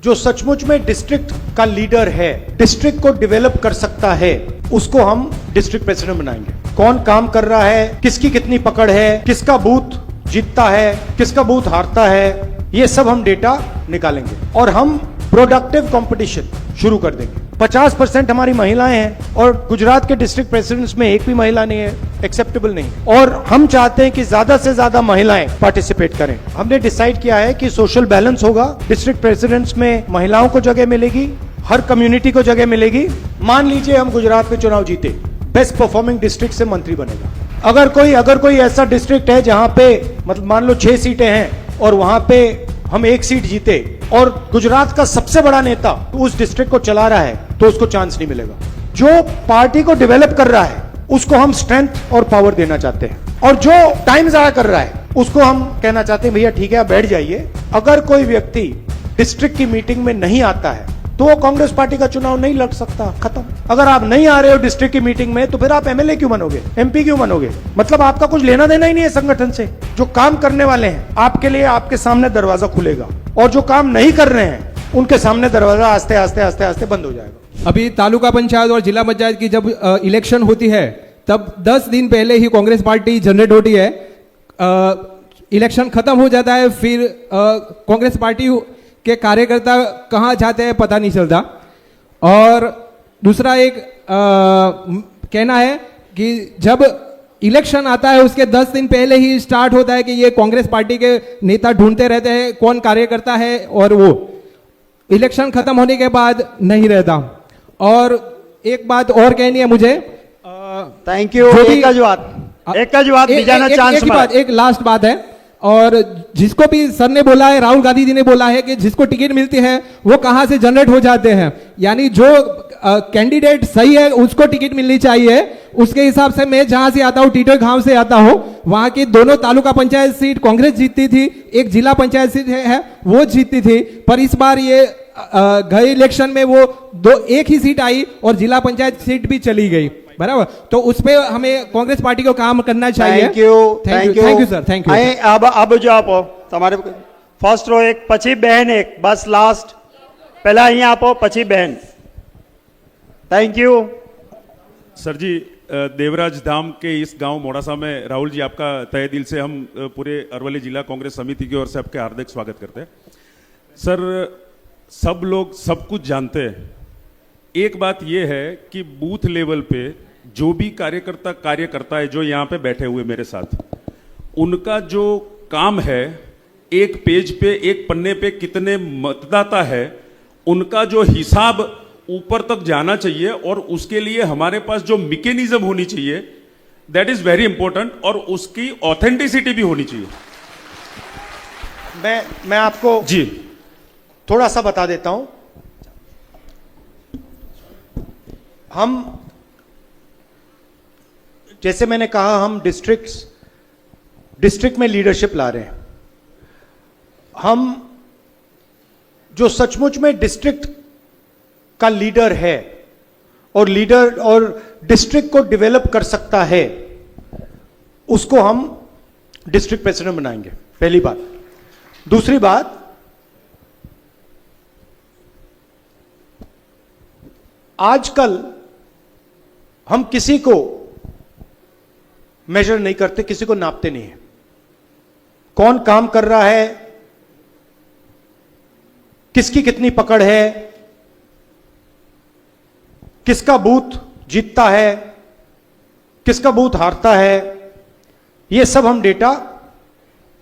जो सचमुच में डिस्ट्रिक्ट का लीडर है, डिस्ट्रिक्ट को डेवलप कर सकता है, उसको हम डिस्ट्रिक्ट प्रेसिडेंट बनाएंगे। कौन काम कर रहा है, किसकी कितनी पकड़ है, किसका बूथ जीतता है, किसका बूथ हारता है, ये सब हम डेटा निकालेंगे और हम प्रोडक्टिव कंपटीशन शुरू कर देंगे। 50% हमारी महिलाएं हैं और गुजरात के डिस्ट्रिक्ट प्रेसिडेंट्स में एक भी महिला नहीं है, एक्सेप्टेबल नहीं। और हम चाहते हैं कि ज्यादा से ज्यादा महिलाएं पार्टिसिपेट करें। हमने डिसाइड किया है कि सोशल बैलेंस होगा, डिस्ट्रिक्ट प्रेसिडेंट्स में महिलाओं को जगह मिलेगी, हर कम्युनिटी को जगह मिलेगी। मान लीजिए हम गुजरात में चुनाव जीते, बेस्ट परफॉर्मिंग डिस्ट्रिक्ट से मंत्री बनेगा। अगर कोई ऐसा डिस्ट्रिक्ट है जहां पे मतलब मान लो 6 सीटें हैं और वहां पे हम 1 सीट जीते और गुजरात का सबसे बड़ा नेता उस डिस्ट्रिक्ट को चला रहा है, तो उसको चांस नहीं मिलेगा। जो पार्टी को डेवलप कर रहा है उसको हम स्ट्रेंथ और पावर देना चाहते हैं, और जो टाइम ज़ाया कर रहा है उसको हम कहना चाहते हैं भैया ठीक है आप बैठ जाइए। अगर कोई व्यक्ति डिस्ट्रिक्ट की मीटिंग में नहीं आता है तो वो कांग्रेस पार्टी का चुनाव नहीं लड़ सकता, खत्म। अगर आप नहीं आ रहे हो डिस्ट्रिक्ट की मीटिंग में तो फिर आप एमएलए क्यों बनोगे, एमपी क्यों बनोगे? मतलब आपका कुछ लेना देना ही नहीं है संगठन से। जो काम करने वाले हैं आपके लिए आपके सामने दरवाजा खुलेगा, और जो काम नहीं कर रहे हैं उनके सामने दरवाजा आस्ते आस्ते आस्ते आस्ते बंद हो जाएगा। अभी तालुका पंचायत और जिला पंचायत की जब इलेक्शन होती है तब 10 दिन पहले ही कांग्रेस पार्टी जनरेट होती है। इलेक्शन खत्म हो जाता है, फिर कांग्रेस पार्टी के कार्यकर्ता कहाँ जाते हैं पता नहीं चलता। और दूसरा एक कहना है कि जब इलेक्शन आता है उसके 10 दिन पहले ही स्टार्ट होता है कि ये कांग्रेस पार्टी के नेता ढूंढते रहते हैं कौन कार्यकर्ता है, और वो इलेक्शन खत्म होने के बाद नहीं रहता। और एक बात और कहनी है मुझे, थैंक यू। एक लास्ट बात है, और जिसको भी सर ने बोला है, राहुल गांधी जी ने बोला है कि जिसको टिकट मिलती है वो कहां से जनरेट हो जाते हैं, यानी जो कैंडिडेट सही है उसको टिकट मिलनी चाहिए। उसके हिसाब से मैं जहां से आता हूं, टीटर गांव से आता हूं, वहां की दोनों तालुका पंचायत सीट कांग्रेस जीतती थी, एक जिला पंचायत सीट है वो जीतती थी। पर इस बार ये गए इलेक्शन में वो एक ही सीट आई और जिला पंचायत सीट भी चली गई, बराबर। तो उस पे हमें कांग्रेस पार्टी को काम करना चाहिए। Thank you sir, thank you. अब जो आपो તમારે ફર્સ્ટ રો એક, પછી બહેન એક, બસ લાસ્ટ, પહેલા અહીંયા આપો પછી બહેન। थैंक यू सर जी। देवराज धाम के इस गांव मोड़ासा में राहुल जी आपका तहे दिल से हम पूरे अरवली जिला कांग्रेस समिति की ओर से आपके हार्दिक स्वागत करते हैं। सर सब लोग सब कुछ जानते हैं, एक बात यह है कि बूथ लेवल पे जो भी कार्यकर्ता कार्य करता है, जो यहाँ पे बैठे हुए मेरे साथ, उनका जो काम है, एक पेज पे एक पन्ने पे कितने मतदाता है, उनका जो हिसाब ऊपर तक जाना चाहिए, और उसके लिए हमारे पास जो मैकेनिज्म होनी चाहिए, दैट इज वेरी इंपॉर्टेंट, और उसकी ऑथेंटिसिटी भी होनी चाहिए। मैं आपको जी थोड़ा सा बता देता हूं। हम जैसे मैंने कहा, हम डिस्ट्रिक्ट में लीडरशिप ला रहे हैं। हम जो सचमुच में डिस्ट्रिक्ट का लीडर है और डिस्ट्रिक्ट को डेवलप कर सकता है, उसको हम डिस्ट्रिक्ट प्रेसिडेंट बनाएंगे, पहली बात। दूसरी बात, आजकल हम किसी को मेजर नहीं करते, किसी को नापते नहीं है। कौन काम कर रहा है, किसकी कितनी पकड़ है, किसका बूथ जीतता है, किसका बूथ हारता है, ये सब हम डेटा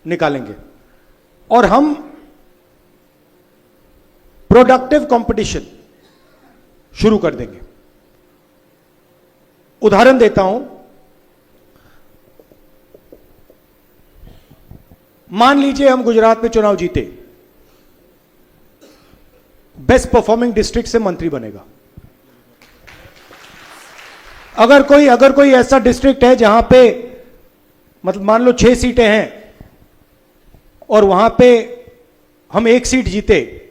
निकालेंगे और हम प्रोडक्टिव कंपटीशन शुरू कर देंगे। उदाहरण देता हूं, मान लीजिए हम गुजरात में चुनाव जीते, बेस्ट परफॉर्मिंग डिस्ट्रिक्ट से मंत्री बनेगा। अगर कोई ऐसा डिस्ट्रिक्ट है जहां पे मतलब मान लो 6 सीटें हैं और वहां पे हम 1 सीट जीते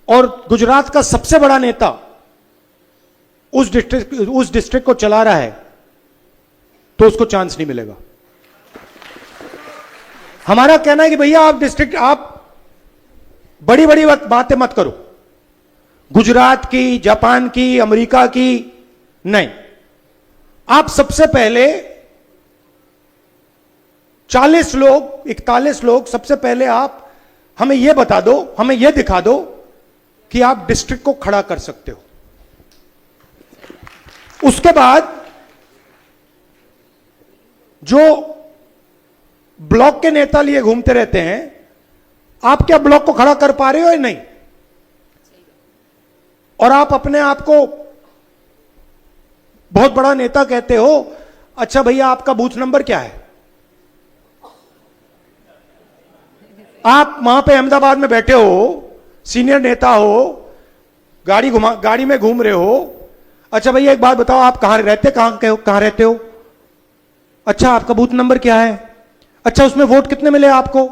और गुजरात का सबसे बड़ा नेता उस डिस्ट्रिक्ट को चला रहा है, तो उसको चांस नहीं मिलेगा। हमारा कहना है कि भैया आप बड़ी बड़ी बातें मत करो, गुजरात की, जापान की, अमेरिका की, नहीं। आप सबसे पहले 40 लोग, 41 लोग, सबसे पहले आप हमें यह बता दो, हमें यह दिखा दो कि आप डिस्ट्रिक्ट को खड़ा कर सकते हो। उसके बाद जो ब्लॉक के नेता लिए घूमते रहते हैं, आप क्या ब्लॉक को खड़ा कर पा रहे हो या नहीं? और आप अपने आप को बहुत बड़ा नेता कहते हो। अच्छा भैया, आपका बूथ नंबर क्या है? आप वहां पे अहमदाबाद में बैठे हो, सीनियर नेता हो, गाड़ी में घूम रहे हो। अच्छा भैया एक बात बताओ, आप कहां रहते हो? अच्छा आपका बूथ नंबर क्या है? अच्छा उसमें वोट कितने मिले आपको?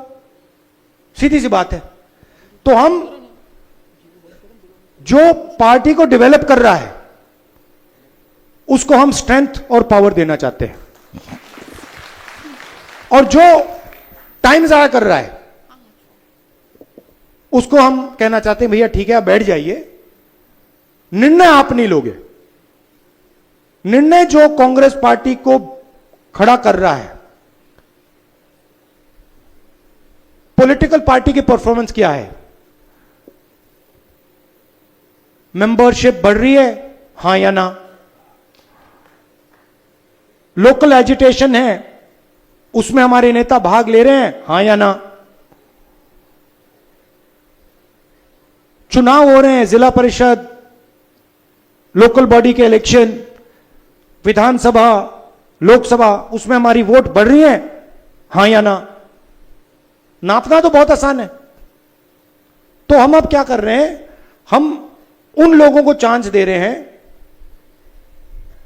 सीधी सी बात है। तो हम जो पार्टी को डेवलप कर रहा है उसको हम स्ट्रेंथ और पावर देना चाहते हैं, और जो टाइम जाया कर रहा है उसको हम कहना चाहते हैं भैया ठीक है, आप बैठ जाइए, निर्णय आप नहीं लोगे। निर्णय जो कांग्रेस पार्टी को खड़ा कर रहा है, पॉलिटिकल पार्टी की परफॉर्मेंस क्या है? मेंबरशिप बढ़ रही है, हां या ना? लोकल एजिटेशन है, उसमें हमारे नेता भाग ले रहे हैं, हां या ना? चुनाव हो रहे हैं, जिला परिषद, लोकल बॉडी के इलेक्शन, विधानसभा, लोकसभा, उसमें हमारी वोट बढ़ रही है, हां या ना? नापना तो बहुत आसान है। तो हम अब क्या कर रहे हैं, हम उन लोगों को चांस दे रहे हैं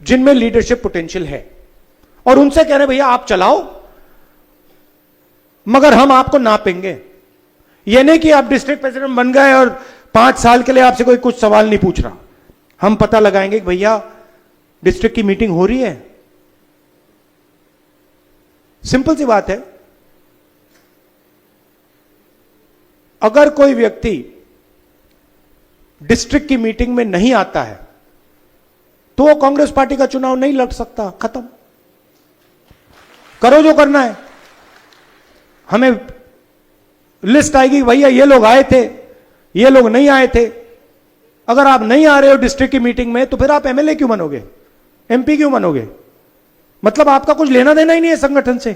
जिनमें लीडरशिप पोटेंशियल है, और उनसे कह रहे हैं भैया आप चलाओ, मगर हम आपको नापेंगे। यह नहीं कि आप डिस्ट्रिक्ट प्रेसिडेंट बन गए और 5 साल के लिए आपसे कोई कुछ सवाल नहीं पूछ रहा। हम पता लगाएंगे कि भैया डिस्ट्रिक्ट की मीटिंग हो रही है, सिंपल सी बात है। अगर कोई व्यक्ति डिस्ट्रिक्ट की मीटिंग में नहीं आता है तो वो कांग्रेस पार्टी का चुनाव नहीं लड़ सकता, खत्म। करो जो करना है। हमें लिस्ट आएगी भैया ये लोग आए थे, ये लोग नहीं आए थे। अगर आप नहीं आ रहे हो डिस्ट्रिक्ट की मीटिंग में तो फिर आप एमएलए क्यों बनोगे, एमपी क्यों बनोगे? मतलब आपका कुछ लेना देना ही नहीं है संगठन से।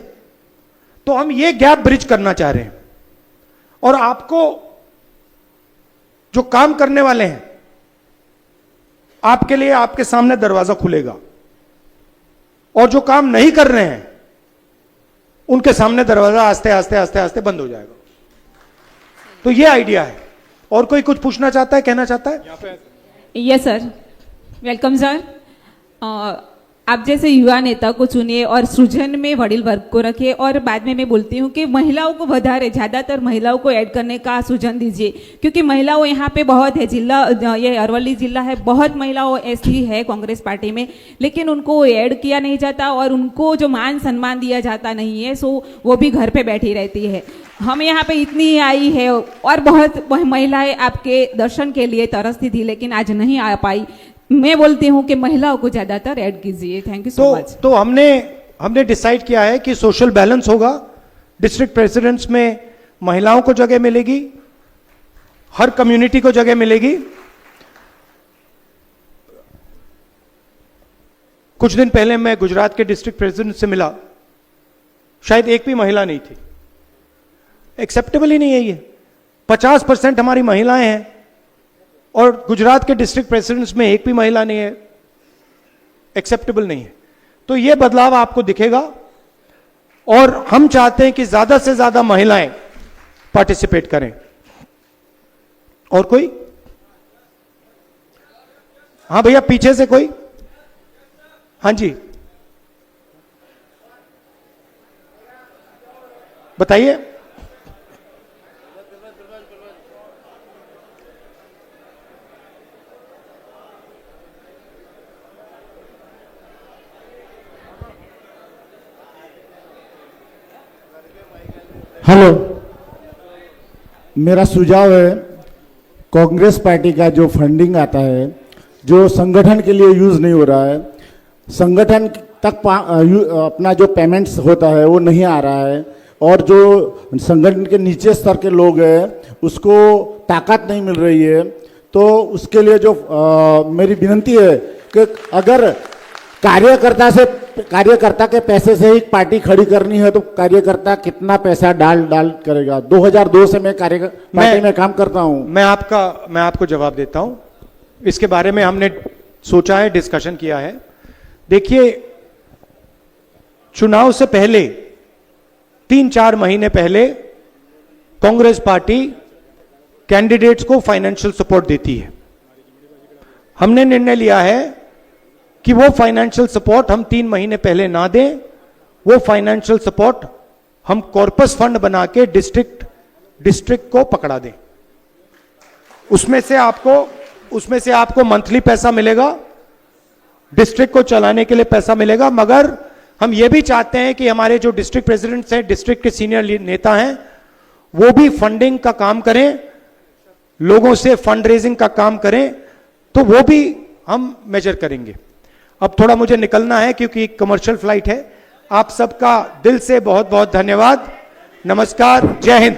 तो हम ये गैप ब्रिज करना चाह रहे हैं, और आपको जो काम करने वाले हैं आपके लिए आपके सामने दरवाजा खुलेगा, और जो काम नहीं कर रहे हैं उनके सामने दरवाजा आस्ते आस्ते आस्ते आस्ते बंद हो जाएगा। तो ये आइडिया है। और कोई कुछ पूछना चाहता है, कहना चाहता है? Yes sir, welcome sir. आप जैसे युवा नेता को चुनिए और सृजन में वडील वर्ग को रखिए, और बाद में मैं बोलती हूँ कि महिलाओं को વધારે ज़्यादातर महिलाओं को ऐड करने का सृजन दीजिए, क्योंकि महिलाओं यहाँ पे बहुत है। जिला ये अरवली जिला है, बहुत महिलाओं ऐसी है कांग्रेस पार्टी में, लेकिन उनको ऐड किया नहीं जाता और उनको जो मान सम्मान दिया जाता नहीं है, सो वो भी घर पे बैठी रहती है। हम यहाँ पे इतनी आई है और बहुत महिलाएं आपके दर्शन के लिए तरसती थी, लेकिन आज नहीं आ पाई। मैं बोलती हूँ कि महिलाओं को ज्यादातर ऐड कीजिए। Thank you so much. तो हमने डिसाइड किया है कि सोशल बैलेंस होगा। डिस्ट्रिक्ट प्रेसिडेंट्स में महिलाओं को जगह मिलेगी, हर कम्युनिटी को जगह मिलेगी। कुछ दिन पहले मैं गुजरात के डिस्ट्रिक्ट प्रेसिडेंट से मिला, शायद एक भी महिला नहीं थी। एक्सेप्टेबल ही नहीं है ये। 50% हमारी महिलाएं हैं और गुजरात के डिस्ट्रिक्ट प्रेसिडेंट्स में एक भी महिला नहीं है। एक्सेप्टेबल नहीं है। तो ये बदलाव आपको दिखेगा, और हम चाहते हैं कि ज्यादा से ज्यादा महिलाएं पार्टिसिपेट करें। और कोई? हां भैया, पीछे से कोई? हां जी, बताइए। हेलो, मेरा सुझाव है, कांग्रेस पार्टी का जो फंडिंग आता है जो संगठन के लिए यूज़ नहीं हो रहा है, संगठन तक अपना जो पेमेंट्स होता है वो नहीं आ रहा है, और जो संगठन के नीचे स्तर के लोग हैं उसको ताकत नहीं मिल रही है। तो उसके लिए जो मेरी विनती है कि अगर कार्यकर्ता के पैसे से ही पार्टी खड़ी करनी है तो कार्यकर्ता कितना पैसा डाल करेगा। 2002 से मैं पार्टी में काम करता हूं। मैं आपको जवाब देता हूं। इसके बारे में हमने सोचा है, डिस्कशन किया है। देखिए, चुनाव से पहले 3-4 महीने पहले कांग्रेस पार्टी कैंडिडेट्स को फाइनेंशियल सपोर्ट देती है। हमने निर्णय लिया है कि वो फाइनेंशियल सपोर्ट हम 3 महीने पहले ना दें, वो फाइनेंशियल सपोर्ट हम कॉर्पस फंड बना के डिस्ट्रिक्ट को पकड़ा दें। उसमें से आपको मंथली पैसा मिलेगा, डिस्ट्रिक्ट को चलाने के लिए पैसा मिलेगा। मगर हम ये भी चाहते हैं कि हमारे जो डिस्ट्रिक्ट प्रेसिडेंट्स हैं, डिस्ट्रिक्ट के सीनियर नेता हैं, वो भी फंडिंग का काम करें, लोगों से फंड रेजिंग का काम करें, तो वो भी हम मेजर करेंगे। अब थोड़ा मुझे निकलना है क्योंकि कमर्शियल फ्लाइट है। आप सबका दिल से बहुत बहुत धन्यवाद। नमस्कार, जय हिंद।